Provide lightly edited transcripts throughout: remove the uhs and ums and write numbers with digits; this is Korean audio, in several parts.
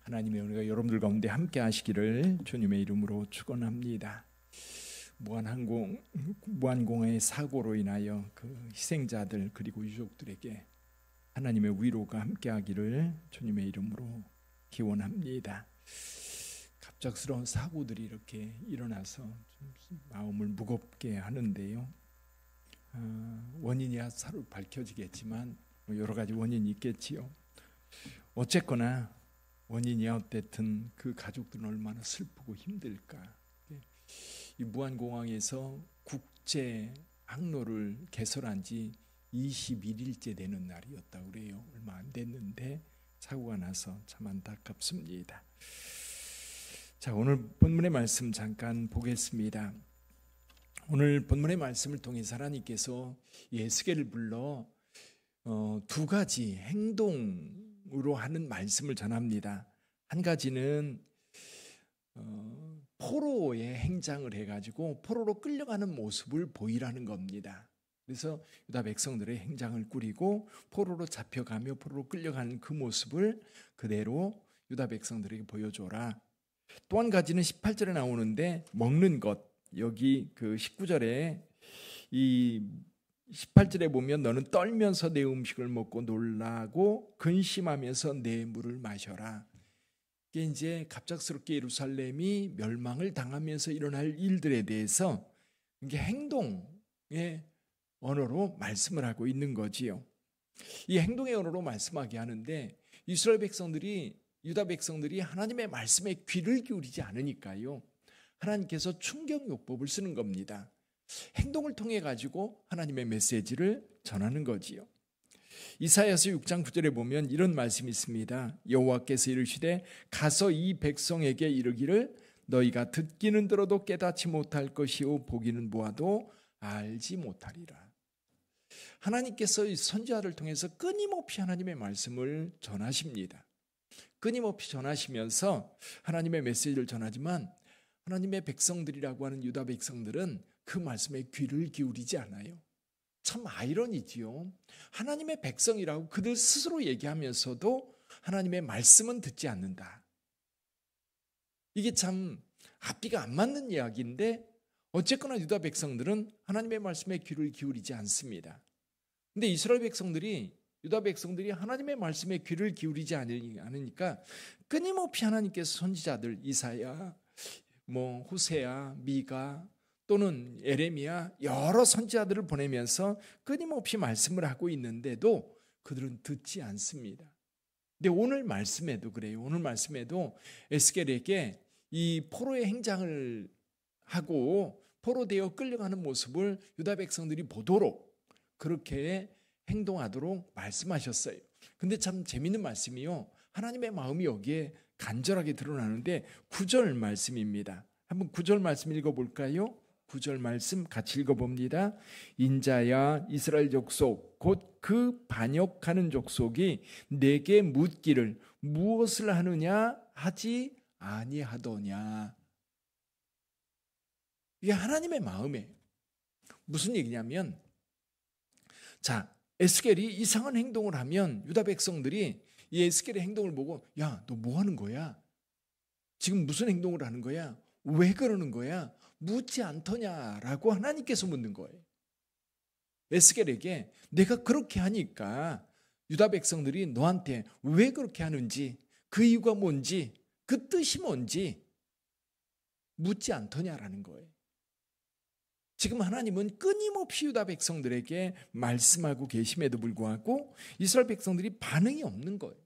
하나님의 은혜가 여러분들 가운데 함께 하시기를 주님의 이름으로 축원합니다. 무한공항의 사고로 인하여 그 희생자들 그리고 유족들에게 하나님의 위로가 함께 하기를 주님의 이름으로 기원합니다. 갑작스러운 사고들이 이렇게 일어나서 좀 마음을 무겁게 하는데요. 원인이야 서로 밝혀지겠지만 여러 가지 원인이 있겠지요. 어쨌거나 원인이야 어쨌든 그 가족들은 얼마나 슬프고 힘들까. 이 무한공항에서 국제 항로를 개설한 지 21일째 되는 날이었다고 그래요. 얼마 안 됐는데 사고가 나서 참 안타깝습니다. 자, 오늘 본문의 말씀 잠깐 보겠습니다. 오늘 본문의 말씀을 통해서 하나님께서 에스겔을 불러 두 가지 행동으로 하는 말씀을 전합니다. 한 가지는 포로의 행장을 해가지고 포로로 끌려가는 모습을 보이라는 겁니다. 그래서 유다 백성들의 행장을 꾸리고 포로로 잡혀가며 포로로 끌려가는 그 모습을 그대로 유다 백성들에게 보여줘라. 또 한 가지는 18절에 나오는데 먹는 것, 여기 그 19절에 이 18절에 보면 너는 떨면서 내 음식을 먹고 놀라고 근심하면서 내 물을 마셔라. 이게 이제 갑작스럽게 예루살렘이 멸망을 당하면서 일어날 일들에 대해서 이게 행동의 언어로 말씀을 하고 있는 거지요. 이 행동의 언어로 말씀하게 하는데 이스라엘 백성들이 유다 백성들이 하나님의 말씀에 귀를 기울이지 않으니까요. 하나님께서 충격요법을 쓰는 겁니다. 행동을 통해 가지고 하나님의 메시지를 전하는 거지요. 이사야서 6장 9절에 보면 이런 말씀이 있습니다. 여호와께서 이르시되 가서 이 백성에게 이르기를 너희가 듣기는 들어도 깨닫지 못할 것이요 보기는 보아도 알지 못하리라. 하나님께서 이 선지자를 통해서 끊임없이 하나님의 말씀을 전하십니다. 끊임없이 전하시면서 하나님의 메시지를 전하지만 하나님의 백성들이라고 하는 유다 백성들은 그 말씀에 귀를 기울이지 않아요. 참 아이러니지요. 하나님의 백성이라고 그들 스스로 얘기하면서도 하나님의 말씀은 듣지 않는다. 이게 참 앞뒤가 안 맞는 이야기인데 어쨌거나 유다 백성들은 하나님의 말씀에 귀를 기울이지 않습니다. 근데 이스라엘 백성들이 유다 백성들이 하나님의 말씀에 귀를 기울이지 않으니까 끊임없이 하나님께서 선지자들 이사야, 호세야, 미가 또는 에레미야 여러 선지자들을 보내면서 끊임없이 말씀을 하고 있는데도 그들은 듣지 않습니다. 근데 오늘 말씀에도 그래요. 오늘 말씀에도 에스겔에게 이 포로의 행장을 하고 포로되어 끌려가는 모습을 유다 백성들이 보도록 그렇게 행동하도록 말씀하셨어요. 근데 참 재밌는 말씀이요. 하나님의 마음이 여기에 간절하게 드러나는데 9절 말씀입니다. 한번 9절 말씀 읽어볼까요? 9절 말씀 같이 읽어봅니다. 인자야 이스라엘 족속 곧 그 반역하는 족속이 내게 묻기를 무엇을 하느냐 하지 아니하더냐. 이게 하나님의 마음이에요. 무슨 얘기냐면 자 에스겔이 이상한 행동을 하면 유다 백성들이 이 에스겔의 행동을 보고 야, 너 뭐 하는 거야? 지금 무슨 행동을 하는 거야? 왜 그러는 거야? 묻지 않더냐라고 하나님께서 묻는 거예요. 에스겔에게 내가 그렇게 하니까 유다 백성들이 너한테 왜 그렇게 하는지 그 이유가 뭔지 그 뜻이 뭔지 묻지 않더냐라는 거예요. 지금 하나님은 끊임없이 유다 백성들에게 말씀하고 계심에도 불구하고 이스라엘 백성들이 반응이 없는 거예요.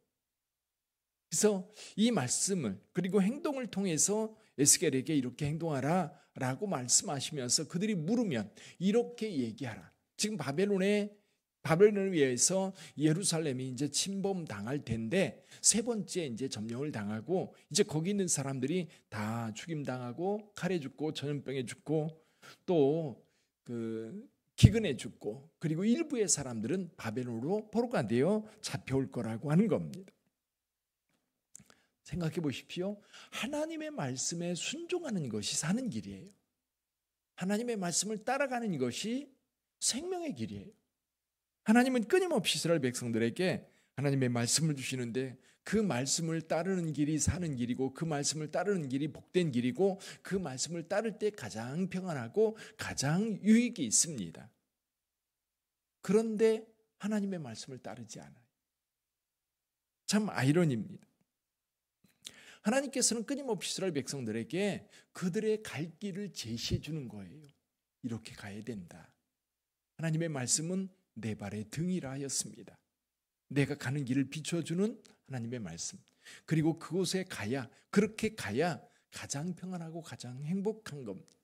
그래서 이 말씀을 그리고 행동을 통해서 에스겔에게 이렇게 행동하라 라고 말씀하시면서 그들이 물으면 이렇게 얘기하라. 지금 바벨론에 의해서 예루살렘이 이제 침범당할 텐데 세 번째 이제 점령을 당하고 이제 거기 있는 사람들이 다 죽임당하고 칼에 죽고 전염병에 죽고 또 기근에 죽고 그리고 일부의 사람들은 바벨론으로 포로가 되어 잡혀올 거라고 하는 겁니다. 생각해 보십시오. 하나님의 말씀에 순종하는 것이 사는 길이에요. 하나님의 말씀을 따라가는 것이 생명의 길이에요. 하나님은 끊임없이 이스라엘 백성들에게 하나님의 말씀을 주시는데 그 말씀을 따르는 길이 사는 길이고 그 말씀을 따르는 길이 복된 길이고 그 말씀을 따를 때 가장 평안하고 가장 유익이 있습니다. 그런데 하나님의 말씀을 따르지 않아요. 참 아이러니입니다. 하나님께서는 끊임없이 이스라엘 백성들에게 그들의 갈 길을 제시해 주는 거예요. 이렇게 가야 된다. 하나님의 말씀은 내 발의 등이라 하였습니다. 내가 가는 길을 비춰주는 하나님의 말씀. 그리고 그곳에 가야, 그렇게 가야 가장 평안하고 가장 행복한 겁니다.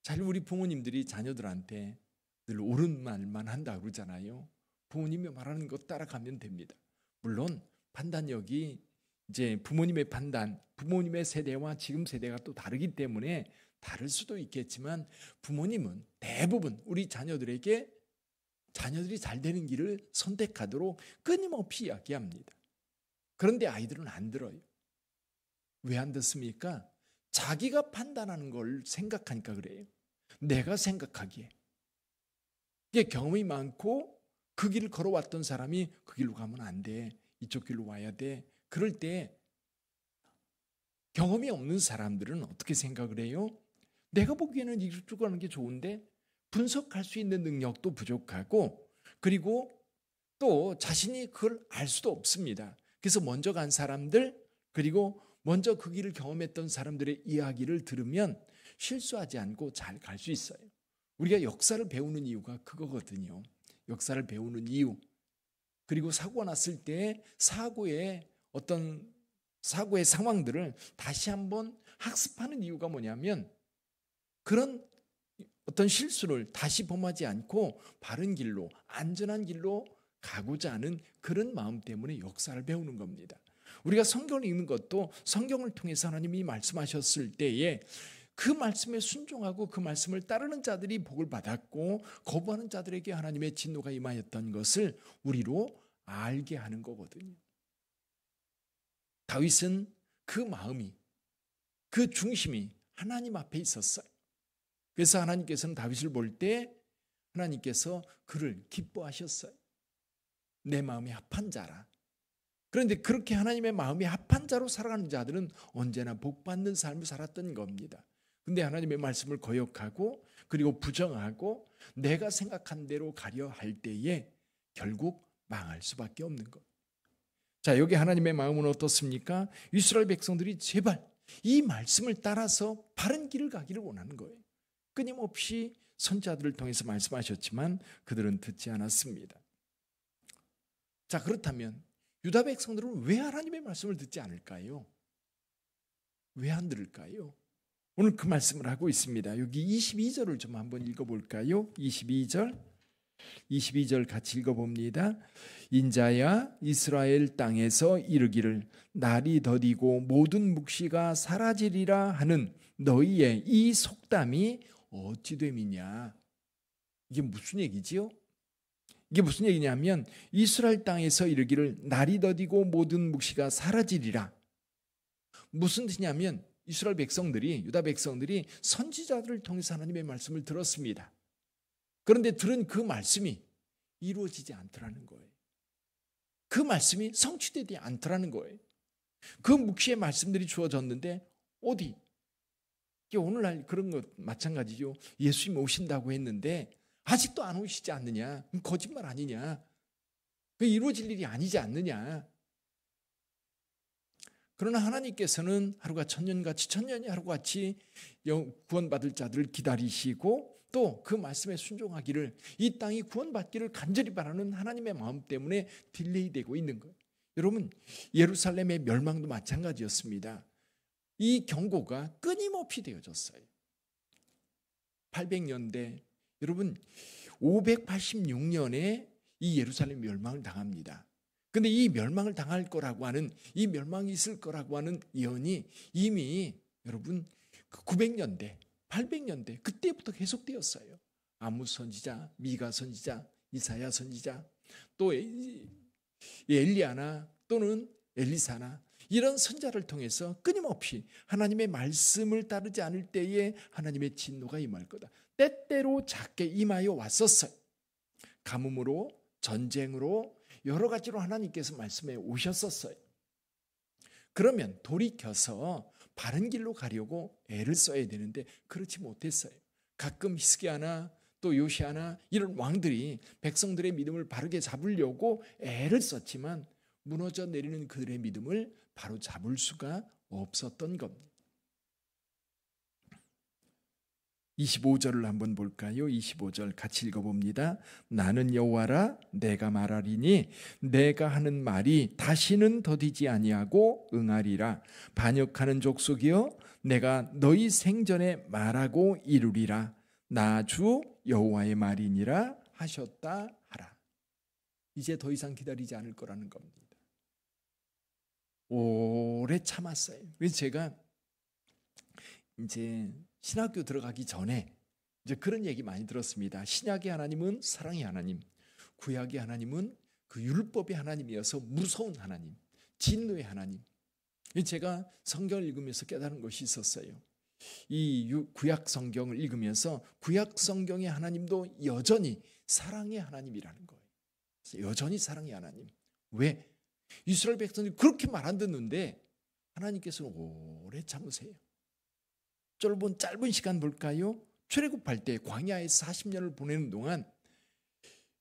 잘 우리 부모님들이 자녀들한테 늘 옳은 말만 한다고 그러잖아요. 부모님이 말하는 것 따라가면 됩니다. 물론 판단력이 이제 부모님의 판단, 부모님의 세대와 지금 세대가 또 다르기 때문에 다를 수도 있겠지만 부모님은 대부분 우리 자녀들에게 자녀들이 잘 되는 길을 선택하도록 끊임없이 이야기합니다. 그런데 아이들은 안 들어요. 왜 안 듣습니까? 자기가 판단하는 걸 생각하니까 그래요. 내가 생각하기에. 이게 경험이 많고 그 길을 걸어왔던 사람이 그 길로 가면 안 돼. 이쪽 길로 와야 돼. 그럴 때 경험이 없는 사람들은 어떻게 생각을 해요? 내가 보기에는 이쪽 가는 게 좋은데 분석할 수 있는 능력도 부족하고 그리고 또 자신이 그걸 알 수도 없습니다. 그래서 먼저 간 사람들 그리고 먼저 그 길을 경험했던 사람들의 이야기를 들으면 실수하지 않고 잘 갈 수 있어요. 우리가 역사를 배우는 이유가 그거거든요. 역사를 배우는 이유. 그리고 사고가 났을 때 사고의 상황들을 다시 한번 학습하는 이유가 뭐냐면 그런 어떤 실수를 다시 범하지 않고 바른 길로 안전한 길로 가고자 하는 그런 마음 때문에 역사를 배우는 겁니다. 우리가 성경을 읽는 것도 성경을 통해서 하나님이 말씀하셨을 때에 그 말씀에 순종하고 그 말씀을 따르는 자들이 복을 받았고 거부하는 자들에게 하나님의 진노가 임하였던 것을 우리로 알게 하는 거거든요. 다윗은 그 마음이 그 중심이 하나님 앞에 있었어요. 그래서 하나님께서는 다윗을 볼 때 하나님께서 그를 기뻐하셨어요. 내 마음이 합한 자라. 그런데 그렇게 하나님의 마음이 합한 자로 살아가는 자들은 언제나 복받는 삶을 살았던 겁니다. 근데 하나님의 말씀을 거역하고 그리고 부정하고 내가 생각한 대로 가려 할 때에 결국 망할 수밖에 없는 것. 자, 여기 하나님의 마음은 어떻습니까? 이스라엘 백성들이 제발 이 말씀을 따라서 바른 길을 가기를 원하는 거예요. 끊임없이 선지자들을 통해서 말씀하셨지만 그들은 듣지 않았습니다. 자, 그렇다면 유다 백성들은 왜 하나님의 말씀을 듣지 않을까요? 왜 안 들을까요? 오늘 그 말씀을 하고 있습니다. 여기 22절을 좀 한번 읽어볼까요? 22절 같이 읽어봅니다. 인자야 이스라엘 땅에서 이르기를 날이 더디고 모든 묵시가 사라지리라 하는 너희의 이 속담이 어찌 됨이냐. 이게 무슨 얘기지요? 이게 무슨 얘기냐면 이스라엘 땅에서 이르기를 날이 더디고 모든 묵시가 사라지리라. 무슨 뜻이냐면 이스라엘 백성들이 유다 백성들이 선지자들을 통해서 하나님의 말씀을 들었습니다. 그런데 들은 그 말씀이 이루어지지 않더라는 거예요. 그 말씀이 성취되지 않더라는 거예요. 그 묵시의 말씀들이 주어졌는데 어디? 오늘날 그런 것 마찬가지죠. 예수님 오신다고 했는데 아직도 안 오시지 않느냐? 거짓말 아니냐? 그 이루어질 일이 아니지 않느냐? 그러나 하나님께서는 하루가 천년같이 천년이 하루같이 구원받을 자들을 기다리시고 또 그 말씀에 순종하기를 이 땅이 구원받기를 간절히 바라는 하나님의 마음 때문에 딜레이되고 있는 거예요. 여러분 예루살렘의 멸망도 마찬가지였습니다. 이 경고가 끊임없이 되어졌어요. 800년대 여러분 586년에 이 예루살렘 멸망을 당합니다. 근데 이 멸망을 당할 거라고 하는 이 멸망이 있을 거라고 하는 예언이 이미 여러분 900년대 800년대 그때부터 계속되었어요. 아모스 선지자, 미가 선지자, 이사야 선지자 또 엘리야나 또는 엘리사나 이런 선자를 통해서 끊임없이 하나님의 말씀을 따르지 않을 때에 하나님의 진노가 임할 거다. 때때로 작게 임하여 왔었어요. 가뭄으로 전쟁으로 여러 가지로 하나님께서 말씀해 오셨었어요. 그러면 돌이켜서 바른 길로 가려고 애를 써야 되는데 그렇지 못했어요. 가끔 히스기야나 또 요시야나 이런 왕들이 백성들의 믿음을 바르게 잡으려고 애를 썼지만 무너져 내리는 그들의 믿음을 바로 잡을 수가 없었던 겁니다. 25절을 한번 볼까요? 25절 같이 읽어봅니다. 나는 여호와라 내가 말하리니 내가 하는 말이 다시는 더디지 아니하고 응하리라. 반역하는 족속이여 내가 너희 생전에 말하고 이루리라. 나 주 여호와의 말이니라 하셨다 하라. 이제 더 이상 기다리지 않을 거라는 겁니다. 오래 참았어요. 그래서 제가 이제 신학교 들어가기 전에 이제 그런 얘기 많이 들었습니다. 신약의 하나님은 사랑의 하나님, 구약의 하나님은 그 율법의 하나님이어서 무서운 하나님, 진노의 하나님. 제가 성경을 읽으면서 깨달은 것이 있었어요. 이 구약 성경을 읽으면서 구약 성경의 하나님도 여전히 사랑의 하나님이라는 거예요. 여전히 사랑의 하나님. 왜? 이스라엘 백성들이 그렇게 말 안 듣는데 하나님께서는 오래 참으세요. 짧은 시간 볼까요? 출애굽할 때 광야에 40년을 보내는 동안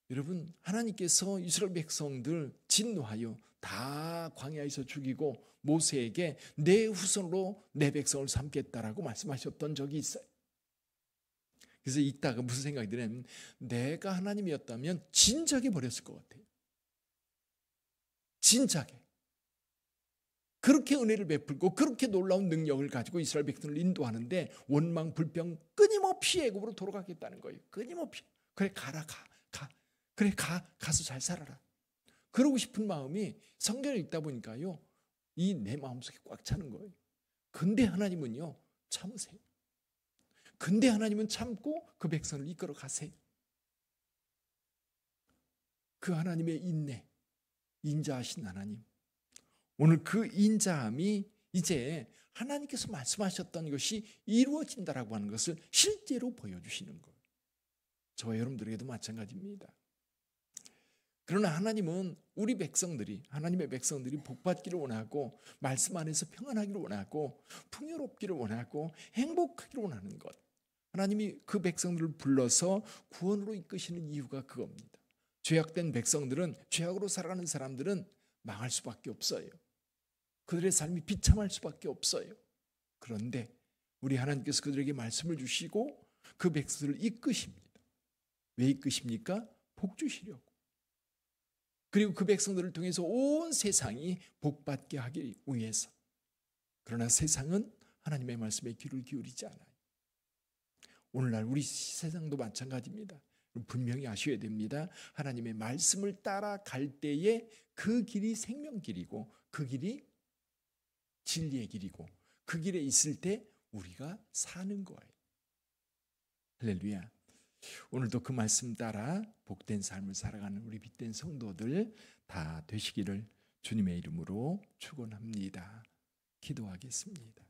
여러분 하나님께서 이스라엘 백성들 진노하여 다 광야에서 죽이고 모세에게 내 후손으로 내 백성을 삼겠다라고 말씀하셨던 적이 있어요. 그래서 읽다가 무슨 생각이 드냐면 내가 하나님이었다면 진작에 버렸을 것 같아요. 진작에. 그렇게 은혜를 베풀고 그렇게 놀라운 능력을 가지고 이스라엘 백성을 인도하는데 원망 불평 끊임없이 애굽으로 돌아가겠다는 거예요. 끊임없이. 그래 가라 가. 그래 가서 잘 살아라. 그러고 싶은 마음이 성경을 읽다 보니까요. 이 내 마음속에 꽉 차는 거예요. 근데 하나님은요. 참으세요. 근데 하나님은 참고 그 백성을 이끌어 가세요. 그 하나님의 인내, 인자하신 하나님. 오늘 그 인자함이 이제 하나님께서 말씀하셨던 것이 이루어진다라고 하는 것을 실제로 보여주시는 거예요. 저와 여러분들에게도 마찬가지입니다. 그러나 하나님은 우리 백성들이 하나님의 백성들이 복받기를 원하고 말씀 안에서 평안하기를 원하고 풍요롭기를 원하고 행복하기를 원하는 것. 하나님이 그 백성들을 불러서 구원으로 이끄시는 이유가 그겁니다. 죄악된 백성들은 죄악으로 살아가는 사람들은 망할 수밖에 없어요. 그들의 삶이 비참할 수밖에 없어요. 그런데 우리 하나님께서 그들에게 말씀을 주시고 그 백성들을 이끄십니다. 왜 이끄십니까? 복 주시려고. 그리고 그 백성들을 통해서 온 세상이 복받게 하기 위해서. 그러나 세상은 하나님의 말씀에 귀를 기울이지 않아요. 오늘날 우리 세상도 마찬가지입니다. 분명히 아셔야 됩니다. 하나님의 말씀을 따라갈 때에 그 길이 생명길이고 그 길이 진리의 길이고 그 길에 있을 때 우리가 사는 거예요. 할렐루야. 오늘도 그 말씀 따라 복된 삶을 살아가는 우리 빛된 성도들 다 되시기를 주님의 이름으로 축원합니다. 기도하겠습니다.